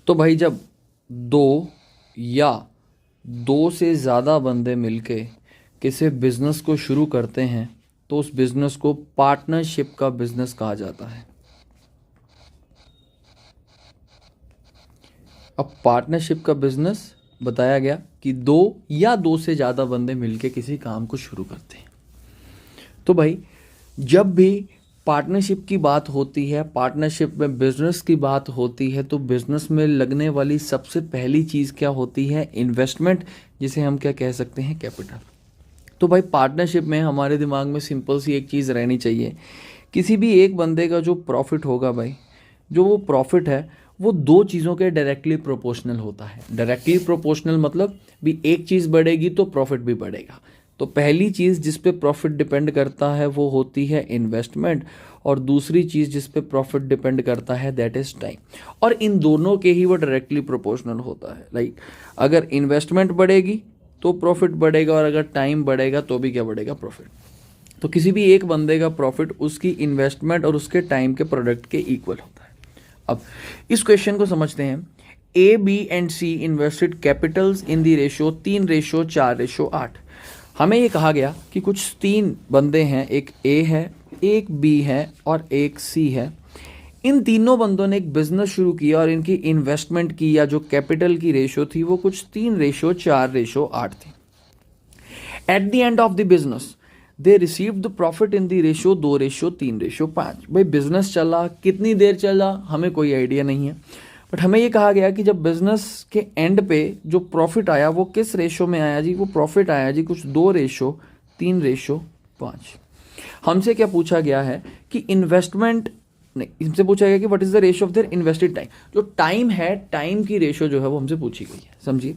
तो भाई जब दो या दो से ज़्यादा बंदे मिलके किसी बिजनेस को शुरू करते हैं तो उस बिजनेस को पार्टनरशिप का बिजनेस कहा जाता है। अब पार्टनरशिप का बिजनेस बताया गया कि दो या दो से ज़्यादा बंदे मिलके किसी काम को शुरू करते हैं। तो भाई जब भी पार्टनरशिप की बात होती है, पार्टनरशिप में बिजनेस की बात होती है, तो बिजनेस में लगने वाली सबसे पहली चीज़ क्या होती है? इन्वेस्टमेंट, जिसे हम क्या कह सकते हैं? कैपिटल। तो भाई पार्टनरशिप में हमारे दिमाग में सिंपल सी एक चीज़ रहनी चाहिए, किसी भी एक बंदे का जो प्रॉफिट होगा भाई, जो वो प्रॉफिट है वो दो चीज़ों के डायरेक्टली प्रोपोर्शनल होता है। डायरेक्टली प्रोपोर्शनल मतलब भी एक चीज़ बढ़ेगी तो प्रॉफिट भी बढ़ेगा। तो पहली चीज़ जिस पे प्रॉफिट डिपेंड करता है वो होती है इन्वेस्टमेंट, और दूसरी चीज़ जिस पे प्रॉफिट डिपेंड करता है दैट इज़ टाइम। और इन दोनों के ही वो डायरेक्टली प्रोपोर्शनल होता है। लाइक अगर इन्वेस्टमेंट बढ़ेगी तो प्रॉफिट बढ़ेगा, और अगर टाइम बढ़ेगा तो भी क्या बढ़ेगा? प्रॉफिट। तो किसी भी एक बंदे का प्रॉफिट उसकी इन्वेस्टमेंट और उसके टाइम के प्रोडक्ट के इक्वल होता है। अब इस क्वेश्चन को समझते हैं। A, B and C invested capitals in the ratio 3:4:8। हमें ये कहा गया कि कुछ तीन बंदे हैं, एक ए है, एक बी है और एक सी है। इन तीनों बंदों ने एक बिजनेस शुरू किया और इनकी इन्वेस्टमेंट की या जो कैपिटल की रेशियो थी वो कुछ 3:4:8 थी। At the end of the business they receive the profit in the ratio 2:3:5। भाई बिजनेस चला, कितनी देर चला हमें कोई आइडिया नहीं है, बट हमें ये कहा गया कि जब बिजनेस के एंड पे जो प्रॉफिट आया वो किस रेशो में आया जी? वो प्रॉफिट आया जी कुछ 2:3:5। हमसे क्या पूछा गया है कि इन्वेस्टमेंट नहीं, हमसे पूछा गया कि what is the ratio of their invested time. जो टाइम है, टाइम की रेशियो जो है वो हमसे पूछी गई है। समझिए,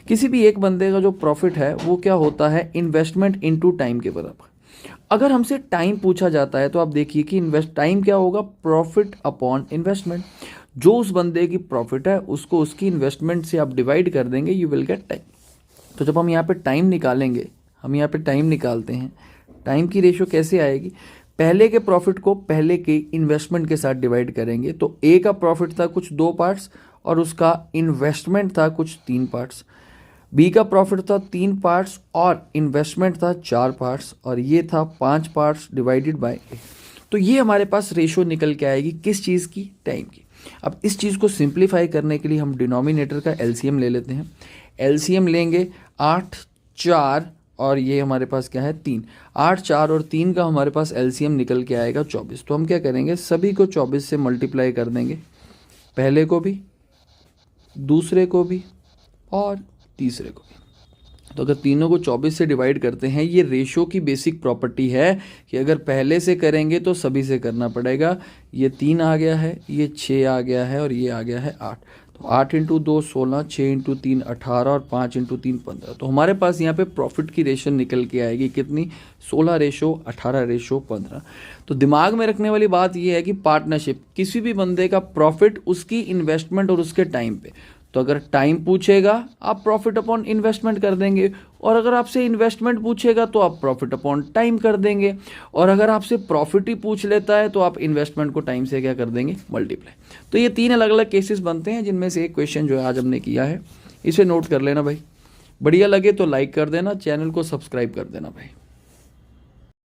किसी भी एक बंदे का जो प्रॉफिट है वो क्या होता है? इन्वेस्टमेंट इनटू टाइम के बराबर। अगर हमसे टाइम पूछा जाता है तो आप देखिए कि इन्वेस्ट टाइम क्या होगा? Profit upon investment. जो उस बंदे की प्रॉफिट है उसको उसकी इन्वेस्टमेंट से आप डिवाइड कर देंगे, यू विल गेट टाइम। तो जब हम यहाँ पे टाइम निकालेंगे, हम यहाँ पे टाइम निकालते हैं, टाइम की रेशियो कैसे आएगी? पहले के प्रॉफिट को पहले के इन्वेस्टमेंट के साथ डिवाइड करेंगे। तो ए का प्रॉफिट था कुछ 2 पार्ट्स और उसका इन्वेस्टमेंट था कुछ 3 पार्ट्स। बी का प्रॉफिट था 3 पार्ट्स और इन्वेस्टमेंट था 4 पार्ट्स, और ये था 5 पार्ट्स डिवाइडेड बाय ए। तो ये हमारे पास रेशियो निकल के आएगी किस चीज़ की? टाइम की। अब इस चीज़ को सिंप्लीफाई करने के लिए हम डिनोमिनेटर का एलसीएम ले लेते हैं। एलसीएम लेंगे 8, 4 और ये हमारे पास क्या है? 3। 8, 4 और 3 का हमारे पास एलसीएम निकल के आएगा 24। तो हम क्या करेंगे? सभी को 24 से मल्टीप्लाई कर देंगे, पहले को भी, दूसरे को भी और तीसरे को भी। तो अगर तीनों को 24 से डिवाइड करते हैं, ये रेशियो की बेसिक प्रॉपर्टी है कि अगर पहले से करेंगे तो सभी से करना पड़ेगा। ये 3 आ गया है, ये 6 आ गया है और ये आ गया है 8। तो 8 × 2 16, 6 × 3 18 और 5 × 3 15। तो हमारे पास यहाँ पे प्रॉफिट की रेशियो निकल के आएगी कितनी? 16:18:15। तो दिमाग में रखने वाली बात ये है कि पार्टनरशिप, किसी भी बंदे का प्रॉफिट उसकी इन्वेस्टमेंट और उसके टाइम पे। तो अगर टाइम पूछेगा आप प्रॉफिट अपॉन इन्वेस्टमेंट कर देंगे, और अगर आपसे इन्वेस्टमेंट पूछेगा तो आप प्रॉफिट अपॉन टाइम कर देंगे, और अगर आपसे प्रॉफिट ही पूछ लेता है तो आप इन्वेस्टमेंट को टाइम से क्या कर देंगे? मल्टीप्लाई। तो ये 3 अलग अलग केसेस बनते हैं जिनमें से एक क्वेश्चन जो है आज हमने किया है, इसे नोट कर लेना भाई। बढ़िया लगे तो लाइक कर देना, चैनल को सब्सक्राइब कर देना भाई।